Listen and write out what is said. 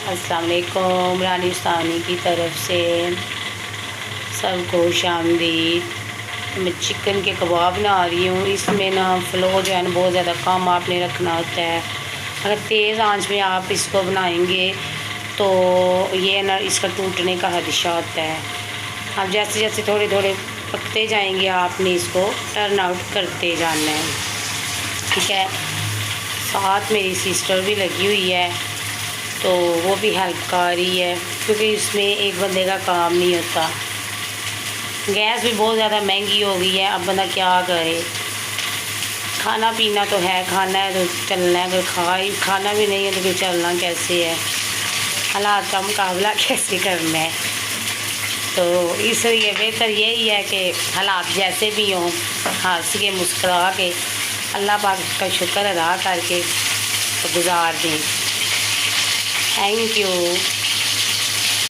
अस्सलाम वालेकुम। रानी सानी की तरफ से सबको खुशामदीद। मैं चिकन के कबाब बना रही हूँ। इसमें ना फ़्लो जो है ना बहुत ज़्यादा कम आपने रखना होता है। अगर तेज़ आंच में आप इसको बनाएंगे तो ये ना इसका टूटने का खदशा होता है। अब जैसे जैसे थोड़े थोड़े पकते जाएंगे आपने इसको टर्न आउट करते जाना है, ठीक है। साथ मेरी सिस्टर भी लगी हुई है तो वो भी हेल्प कर रही है, क्योंकि इसमें एक बंदे का काम नहीं होता। गैस भी बहुत ज़्यादा महंगी हो गई है, अब बंदा क्या करे। खाना पीना तो है, खाना है तो चलना है, अगर खाना भी नहीं है तो फिर चलना कैसे है, हालात का मुकाबला कैसे करना है। तो इसलिए बेहतर यही है कि हालात जैसे भी हों हंस के मुस्कुरा के अल्लाह पाक का शुक्र अदा करके तो गुजार दें। Thank you.